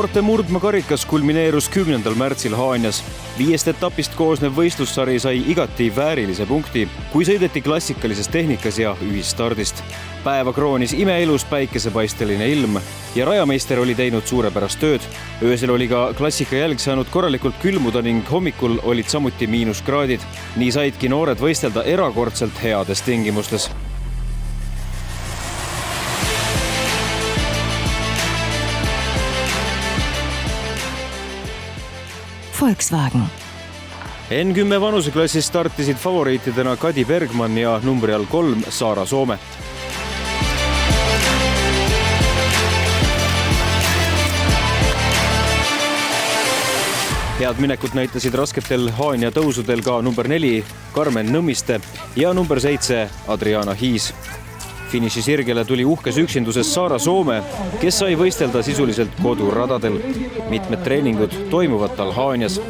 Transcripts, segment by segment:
Noorte murdmakarikas kulmineerus 10. märtsil Haanjas. 5 etapist koosnev võistlussari sai igati väärilise punkti, kui sõideti klassikalises tehnikas ja ühistardist. Päeva kroonis imeilus päikesepaisteline ilm ja rajameister oli teinud suurepärast tööd. Öösel oli ka klassika jälg saanud korralikult külmuda ning hommikul olid samuti miinuskraadid. Nii saidki noored võistelda erakordselt heades tingimustes. Volkswagen. N10 vanuseklassis startisid favoriitidena Kadi Bergmann ja numbri all 3 Saara Soome. Head minekut näitasid rasketel Haanja tõusudel ka number 4 Karmen Nõmmiste ja number 7 Adriana Hiis. Finiši sirgele tuli uhkes üksinduses Saara Soome, kes sai võistelda sisuliselt koduradadel. Mitmed treeningud toimuvad tal Haanjas.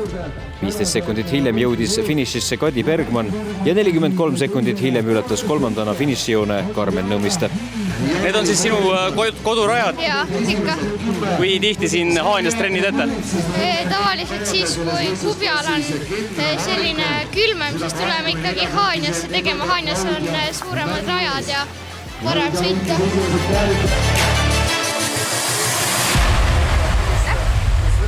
15 sekundit hiljem jõudis finišisse Kadi Bergmann ja 43 sekundit hiljem ületas kolmandana finišijoone Karmen Nõmmiste. Need on siis sinu kodurajad? Jaa, ikka. Kui tihti siin Haanjas trenni teete? Tavaliselt siis, kui klubial on selline külmem, siis tuleme ikkagi Haanjasse tegema. Haanjas on suuremad rajad ja parem sõita.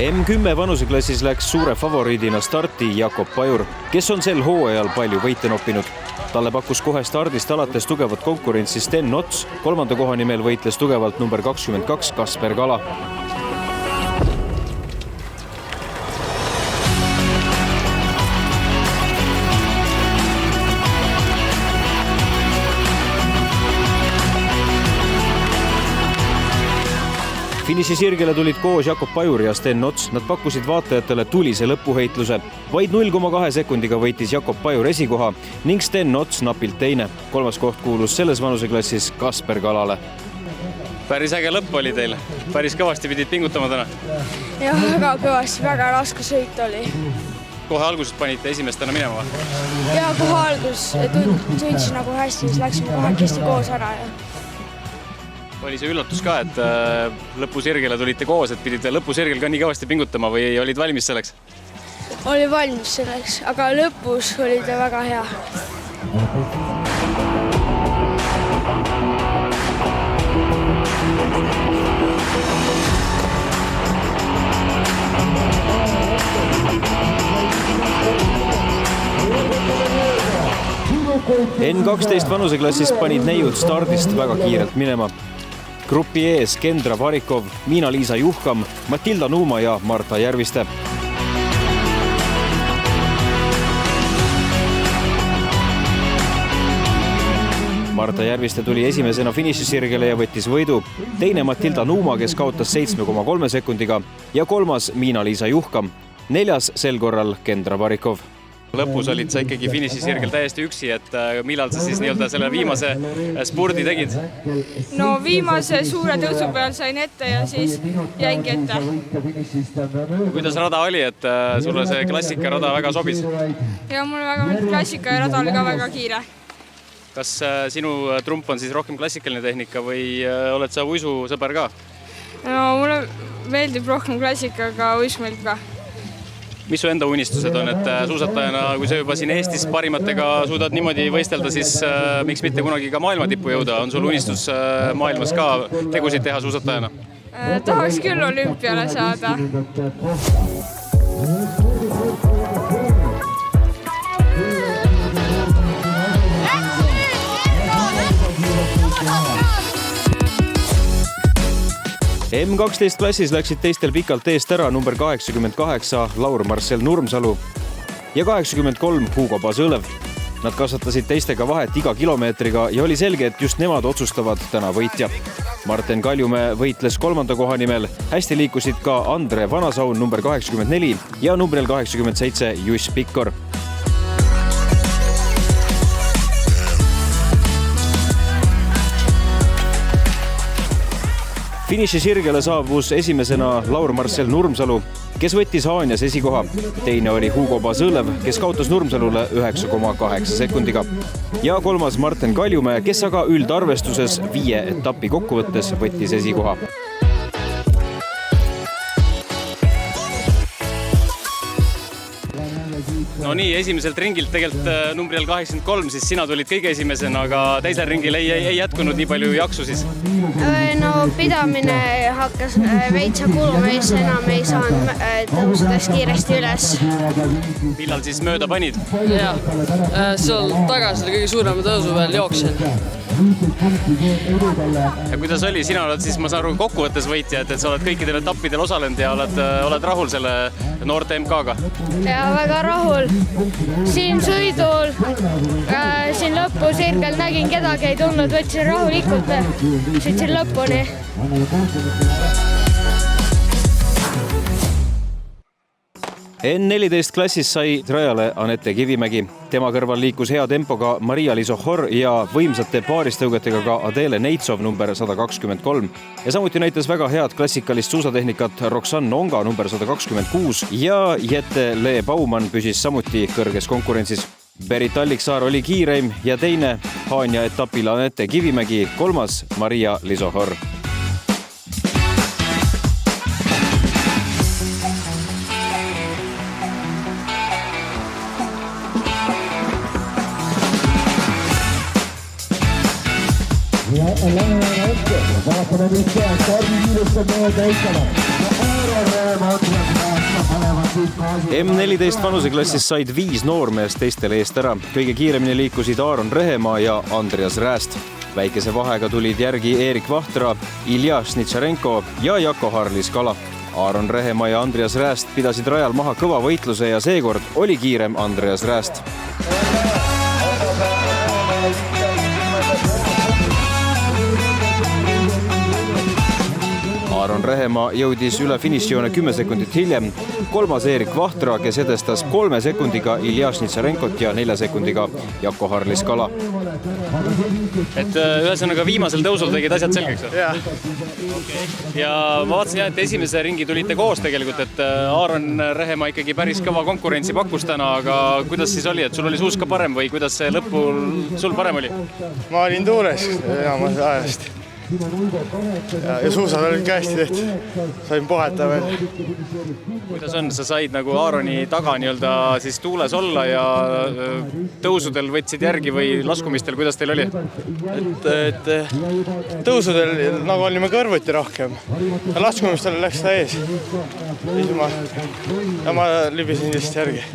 M10 vanuseklassis läks suure favoriidina starti Jakob Pajur, kes on sel hooajal palju võite noppinud. Talle pakkus kohe stardist alates tugevat konkurentsi Sten Ots, 3. koha nimel võitles tugevalt number 22 Kasper Kala. Finiši sirgele tulid koos Jakob Pajur ja Sten Ots. Nad pakkusid vaatajatele tulise lõpuheitluse. Vaid 0,2 sekundiga võitis Jakob Pajur esikoha ning Sten Ots napilt teine. 3. koht kuulus selles vanuseklassis Kasper Kalale. Päris äge lõpp oli teil. Päris kõvasti pidid pingutama täna. Jah, väga kõvasti, väga raske sõit oli. Kohe algusest panite esimestena minema või? Ja kohe algus tundsin nagu hästi, siis läksime kahekesti koos ära. Oli see üllatus ka, et lõpusirgele tulite koos, et pidite lõpusirgel ka nii kõvasti pingutama või olid valmis selleks? Oli valmis selleks, aga lõpus oli ta väga hea. N12 vanuseklassis panid neiud stardist väga kiirelt minema. Grupi ees Kendra Varikov, Miina-Liisa Juhkam, Matilda Nuuma ja Marta Järviste. Marta Järviste tuli esimesena finišisirgele ja võttis võidu. Teine Matilda Nuuma, kes kaotas 7,3 sekundiga ja 3. Miina-Liisa Juhkam. 4. sel korral Kendra Varikov. Lõpus olid sa ikkagi finišisirgel täiesti üksi, et millal sa siis nii-öelda selle viimase spurdi tegid? No viimase suure tõusu peal sain ette ja siis jäingi ette. Kuidas rada oli, et sulle see klassikarada väga sobis? Ja mulle väga klassika ja rada oli ka väga kiire. Kas sinu trump on siis rohkem klassikaline tehnika või oled sa uisusõber ka? No mulle meeldib rohkem klassika, aga uismeld ka. Mis su enda unistused on, et suusatajana, kui sa juba siin Eestis parimatega suudad niimoodi võistelda, siis miks mitte kunagi ka maailma tippu jõuda? On sul unistus maailmas ka tegusid teha suusatajana? Tahaks küll olümpiale saada. M12 klassis läksid teistel pikalt eest ära number 88 Laur-Marcel Nurmsalu ja 83 Hugo Pasõlev. Nad kasvatasid teistega vahet iga kilomeetriga ja oli selge, et just nemad otsustavad täna võitja. Marten Kaljumäe võitles 3. koha nimel. Hästi liikusid ka Andre Vanasaun number 84 ja numbril 87 Juss Pikkor. Finiši sirgele saabus esimesena Laur-Marcel Nurmsalu, kes võttis Haanjas esikoha. Teine oli Hugo Pasõlev, kes kaotas Nurmsalule 9,8 sekundiga. Ja 3. Marten Kaljumäe, kes aga üldarvestuses 5 etapi kokkuvõttes võttis esikoha. No nii, esimeselt ringilt tegelikult numbril 83, siis sina tulid kõige esimesena, aga teisel ringil ei jätkunud nii palju jaksu siis? No pidamine hakkas veitsa kuluma, siis enam ei saanud tõusudes kiiresti üles. Millal siis mööda panid? Jah, seal tagasi oli kõige suurema tõusu veel jooksin. Ja kuidas oli? Sina oled siis, ma saan aru, kokkuvõttes võitja, et sa oled kõikidel etappidel osalenud ja oled rahul selle noorte MK-ga? Ja väga rahul. Siin sõidul, siin lõpusirkel nägin, kedagi ei tulnud, võtsin rahulikult, sõitsin lõpuni. N14 klassis sai rajale Anette Kivimägi. Tema kõrval liikus hea tempoga Maria-Liisa Horr ja võimsate paaristõugetega ka Adele Neitsov number 123. Ja samuti näitas väga head klassikalist suusatehnikat Roxanne Nonga number 126 ja Jette-Le Baumann püsis samuti kõrges konkurentsis. Berit Alliksaar oli kiireim ja teine Haanja etapil Anette Kivimägi, kolmas Maria-Liisa Horr. Vaatame nüüd see stardikiirust on meie täitama. M14 vanuseklassis said 5 noormeest teistele eest ära. Kõige kiiremini liikusid Aaron Rehemaa ja Andreas Rääst. Väikese vahega tulid järgi Erik Vahtra, Ilja Snitšarenko ja Jako Harlis-Kala. Aaron Rehemaa ja Andreas Rääst pidasid rajal maha kõva võitluse ja seekord oli kiirem Andreas Rääst. Aaron Rehemaa jõudis üle finišijoone 10 sekundit hiljem. Kolmas Erik Vahtra, kes edestas 3 sekundiga Ilja Snitšarenkot ja 4 sekundiga Jako Harlis-Kala. Et ühesõnaga viimasel tõusul tegid asjad selgeks? Jah. Ja ma vaatasin, et esimese ringi tulite koos tegelikult, et Aaron Rehemaa ikkagi päris kõva konkurentsi pakkus täna, aga kuidas siis oli, et sul oli suus ka parem või kuidas see lõpul sul parem oli? Ma olin tuules enamus ajast. Ja suusad olid ka hästi tehtud. Sain poheta veel. Kuidas on? Sa said nagu Aaroni taga siis tuules olla ja tõusudel võtsid järgi või laskumistel, kuidas teil oli? Et tõusudel nagu olime kõrvuti rohkem. Laskumistel läks ta ees. Ja ma libisin lihtsalt järgi.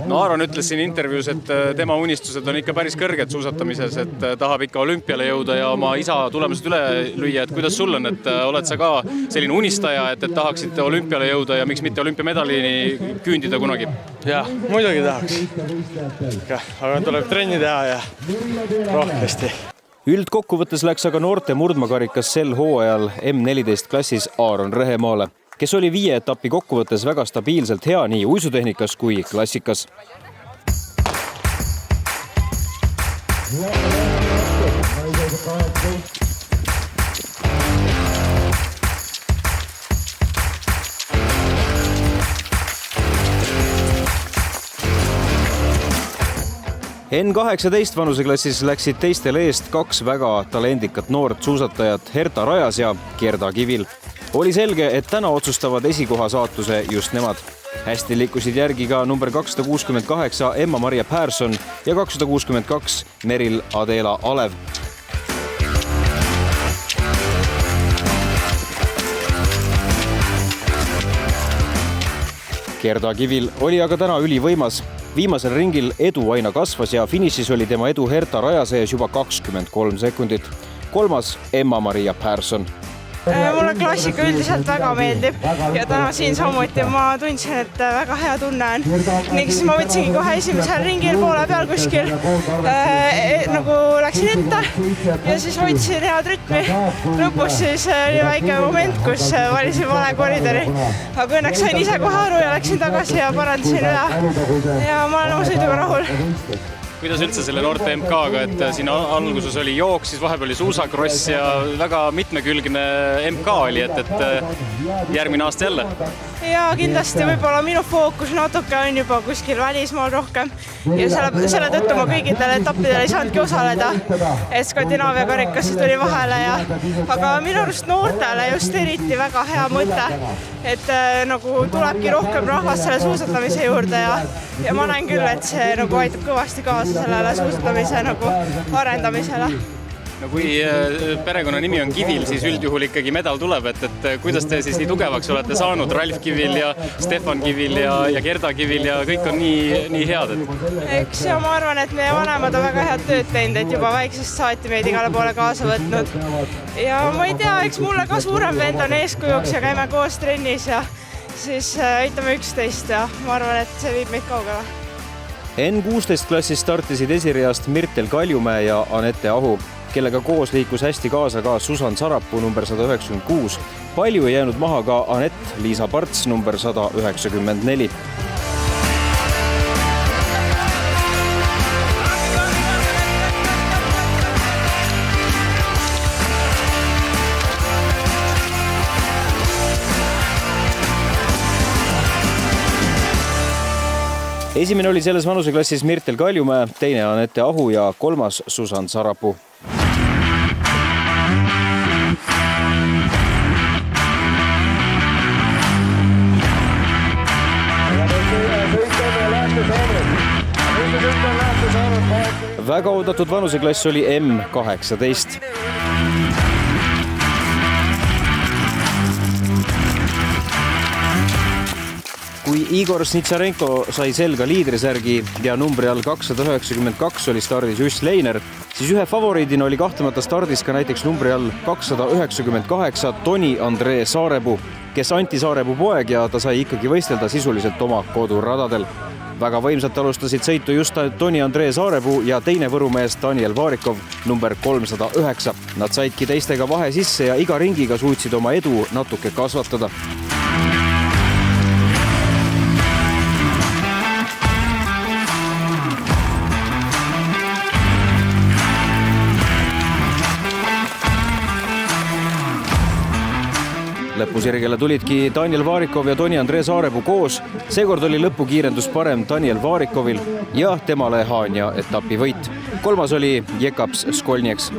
No Aaron ütles siin intervjuus, et tema unistused on ikka päris kõrged suusatamises, et tahab ikka olümpiale jõuda ja oma isa tulemused üle lüüa. Et kuidas sul on, et oled sa ka selline unistaja, et tahaksid olümpiale jõuda ja miks mitte olümpiamedalini küündida kunagi? Jah, muidugi tahaks. Aga tuleb trenni teha ja rohkesti. Üldkokkuvõttes läks aga noorte murdmakarikas sel hooajal M14 klassis Aaron Rehemaale, kes oli 5 etappi kokkuvõttes väga stabiilselt hea nii uisutehnikas kui klassikas. N18 vanuseklassis läksid teistele eest 2 väga talendikat noort suusatajat Herta Rajas ja Gerda Kivil. Oli selge, et täna otsustavad esikoha saatuse just nemad. Hästi liikusid järgi ka number 268 Emma-Maria Persson ja 262 Meril Adela Alev. Gerda Kivil oli aga täna ülivõimas. Viimasel ringil edu aina kasvas ja finišis oli tema edu Herta Raja sees juba 23 sekundit. Kolmas Emma-Maria Persson. Mulle klassika üldiselt väga meeldib ja täna siin samuti ma tundsin, et väga hea tunne on. Ning siis ma võtsingi kohe esimesel ringil poole peal kuskil, nagu läksin ette ja siis hoidsin head rütmi. Lõpus siis oli väike moment, kus valisin vale koridori, aga õnneks sain ise kohe aru ja läksin tagasi ja parandasin üle ja ma olen oma sõiduga rahul. Kuidas üldse selle noorte MK-ga, et siin alguses oli jook, siis vahepeal oli suusakross ja väga mitmekülgne MK oli, et järgmine aasta jälle? ja kindlasti võib-olla minu fookus natuke on juba kuskil välismaal rohkem ja selle tõttu ma kõigidele etappidele ei saanudki osaleda, et Skandinaavia karikasse tuli vahele aga minu arust noortele just eriti väga hea mõte, et nagu tulebki rohkem rahvast selle suusatamise juurde ja ma näen küll, et see nagu aitab kõvasti kaasa sellele suusatamise nagu arendamisele. No kui perekonna nimi on Kivil, siis üldjuhul ikkagi medal tuleb, et kuidas te siis nii tugevaks olete saanud? Ralf Kivil ja Stefan Kivil ja Gerda Kivil ja kõik on nii head. Eks ja ma arvan, et meie vanemad on väga head tööd teinud, et juba väiksest saati meid igale poole kaasa võtnud. Ja ma ei tea, eks mulle ka suurem vend on eeskujuks ja käime koos trennis ja siis aitame üksteist ja ma arvan, et see viib meid kaugele. N16 klassis startisid esireast Mirtel Kaljumäe ja Anette Ahu, kellega koos liikus hästi kaasa ka Susan Sarapuu number 196. Palju ei jäänud maha ka Anett Liisa Parts number 194. Esimene oli selles vanuseklassis Mirtel Kaljumäe, teine Anette Ahu ja kolmas Susan Sarapuu. Väga oodatud vanuseklass oli M18. Kui Igor Snitsarenko sai selga liidrisärgi ja numbri all 292 oli stardis Juss Leiner, siis ühe favoriidina oli kahtlemata stardis ka näiteks numbri all 298 Toni Andree Saarepuu, kes Anti Saarepuu poeg ja ta sai ikkagi võistelda sisuliselt oma koduradadel. Väga võimsalt alustasid sõitu just Toni Andree Saarepuu ja teine võrumees Daniel Varikov number 309. Nad saidki teistega vahe sisse ja iga ringiga suutsid oma edu natuke kasvatada. Lõpusirgele tulidki Daniel Varikov ja Toni Andree Saarepuu koos. Seekord oli lõpukiirendus parem Daniel Varikovil ja temale Haanja etapi võit. Kolmas oli Jekaps Skolnieks,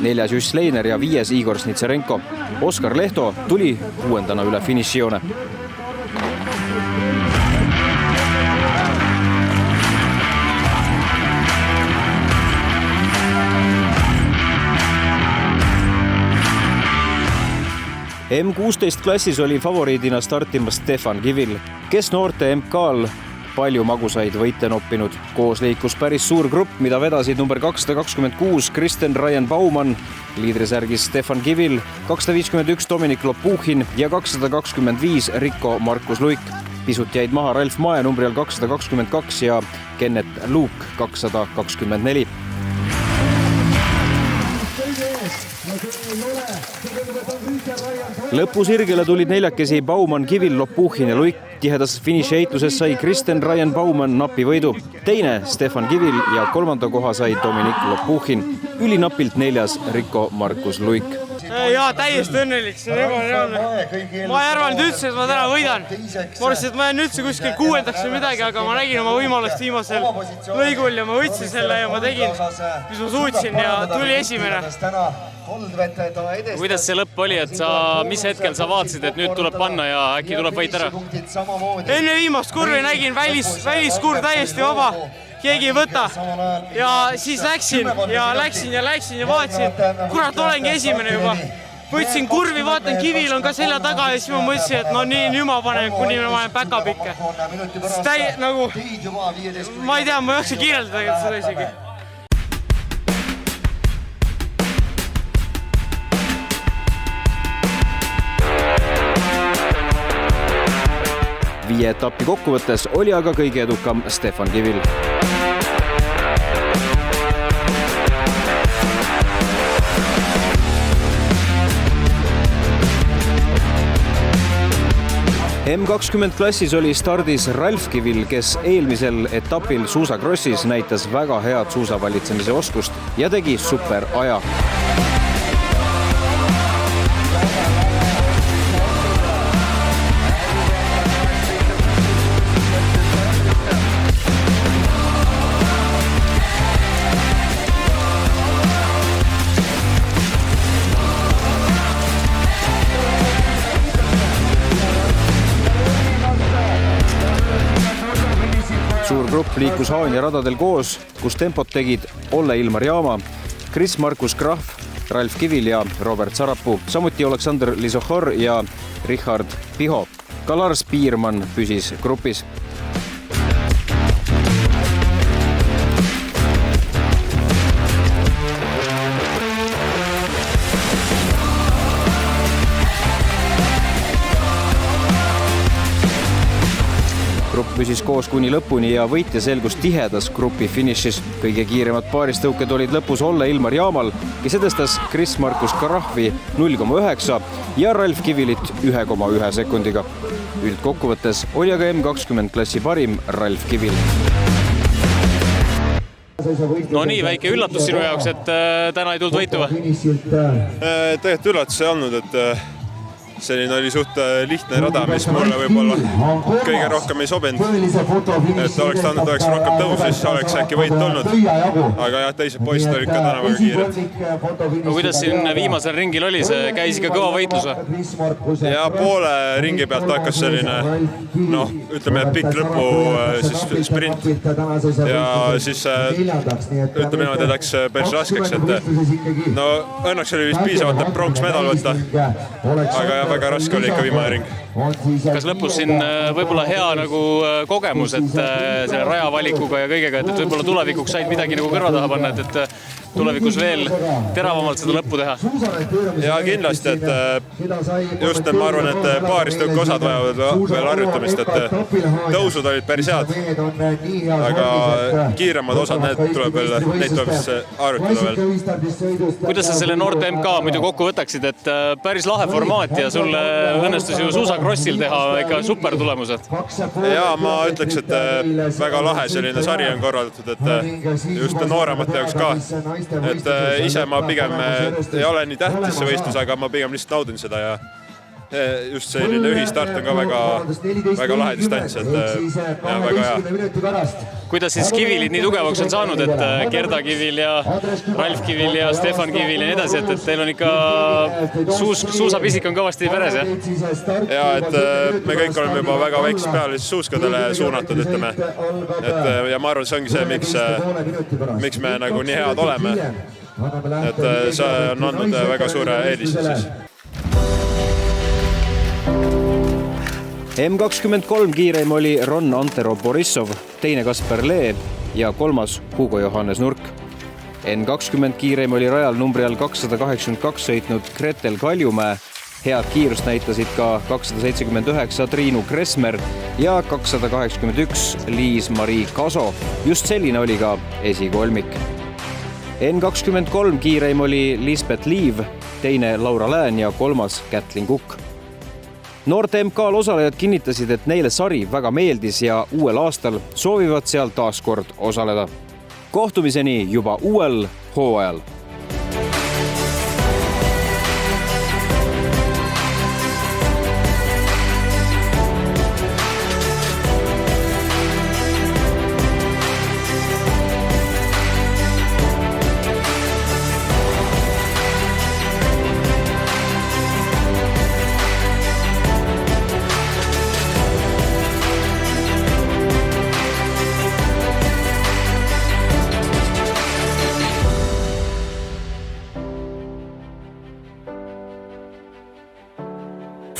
4. Juss Leiner ja 5. Igor Snitsarenko. Oskar Lehto tuli 6. üle finišijoone. M16 klassis oli favoriidina startimas Stefan Kivil, kes noorte MK-l palju magusaid võite noppinud. Koos liikus päris suur grupp, mida vedasid number 226 Kristen Ryan Baumann, liidrisärgis Stefan Kivil, 251 Dominik Lopuchin ja 225 Rikko Markus Luik. Pisut jäid maha Ralf Mae numbri all 222 ja Kenneth Luuk 224. Lõpusirgele tulid neljakesi Baumann, Kivil, Lopuchin ja Luik. Tihedas finišieitluses sai Kristen Ryan Baumann napi võidu. Teine Stefan Kivil ja kolmanda koha sai Dominik Lopuchin. Ülinapilt 4. Rikko Markus Luik. Jaa, täiesti õnnelik, see on ebareaalne. Ma ei arvanud üldse, et ma täna võidan. Ma arvasin, et ma jään üldse kuskil 6. või midagi, aga ma nägin oma võimalust viimasel lõigul ja ma võtsin selle ja ma tegin, mis ma suutsin ja tuli esimene. Kuidas see lõpp oli, et mis hetkel sa vaatasid, et nüüd tuleb panna ja äkki tuleb võit ära? Enne viimast kurvi nägin väliskurv täiesti vaba, keegi ei võta ja siis läksin ja vaatasin, kurat, olengi esimene juba. Võtsin kurvi, vaatan, Kivil on ka selja taga ja siis ma mõtlesin, et no nii, nüüd ma panen, kuni ma panen päkapikke. Ma ei tea, ma ei jaksa kirjeldada seda isegi. Viie etappi kokkuvõttes oli aga kõige edukam Stefan Kivil. M20 klassis oli stardis Ralf Kivil, kes eelmisel etapil suusakrossis näitas väga head suusavalitsemise oskust ja tegi super aja. grupp liikus Haanja radadel koos, kus tempot tegid Olle Ilmar Jaama, Kris-Markus Krahv, Ralf Kivil ja Robert Sarapuu, samuti Aleksander Lisohor ja Richard Piho. Ka Lars Piirmann püsis grupis. Grupp püsis koos kuni lõpuni ja võitja selgus tihedas grupi finišis. Kõige kiiremad paaristõuked olid lõpus Olle Ilmar Jaamal, kes edestas Kris-Markus Krahvi 0,9 ja Ralf Kivilit 1,1 sekundiga. Üldkokkuvõttes oli aga M20 klassi parim Ralf Kivil. No nii, väike üllatus sinu jaoks, et täna ei tulnud võitu või? Tegelikult üllatus ei olnud, et selline oli suht lihtne rada, mis mulle võib-olla kõige rohkem ei sobinud. Et oleks rohkem tõus, siis oleks äkki võit olnud. Aga jah, teised poisid olid ka täna väga kiired. No kuidas siin viimasel ringil oli? See käis ikka kõva võitlus või? Ja poole ringi pealt hakkas selline, ütleme, pikk lõpu sprint. Ja siis, ütleme niimoodi, et läks päris raskeks. Õnneks oli vist piisavalt, et pronksmedal võtta. Aga väga raske oli ikka viimane ring. Kas lõpus siin võib-olla hea kogemus, et selle rajavalikuga ja kõigega, et võib-olla tulevikuks said midagi kõrva taha panna, et tulevikus veel teravamalt seda lõppu teha? Ja kindlasti, et just ma arvan, et paaristõuke osad vajavad veel harjutamist, et tõusud olid päris head, aga kiiremad osad, neid tuleb harjutada veel. Kuidas sa selle noorte MK muidu kokku võtaksid, et päris lahe formaat ja sulle õnnestus ju suusakrossil teha ikka super tulemused? Ja ma ütleks, et väga lahe selline sari on korraldatud, et just nooremate jaoks ka. Et ise ma pigem ei ole nii tähtis see võistlus, aga ma pigem lihtsalt naudin seda ja just selline ühistart on ka väga lahe distants, et väga hea. Kuidas siis Kivilid nii tugevaks on saanud, et Gerda Kivil ja Ralf Kivil ja Stefan Kivil ja nii edasi, et teil on ikka suusapisik on kõvasti veres, jah? Ja, et me kõik oleme juba väga väiksest peale suuskadele suunatud, ütleme. Ja ma arvan, see ongi see, miks me nii head oleme. Et see on andnud väga suure eelise siis. M23 kiireim oli Ron Antero Borissov, teine Kasper Lee ja kolmas Hugo Johannes Nurk. N20 kiireim oli rajal numbri all 282 sõitnud Gretel Kaljumäe. Head kiirust näitasid ka 279 Triinu Kressmer ja 281 Liis-Marii Kaso. Just selline oli ka esikolmik. N23 kiireim oli Lisbeth Liiv, teine Laura Lään ja kolmas Kätlin Kukk. Noorte MK-l osalejad kinnitasid, et neile sari väga meeldis ja uuel aastal soovivad seal taas kord osaleda. Kohtumiseni juba uuel hooajal.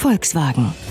Volkswagen.